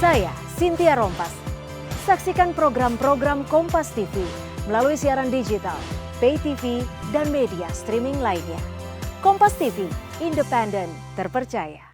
Saya Cynthia Rompas. Saksikan program-program Kompas TV melalui siaran digital, pay TV, dan media streaming lainnya. Kompas TV, independen, terpercaya.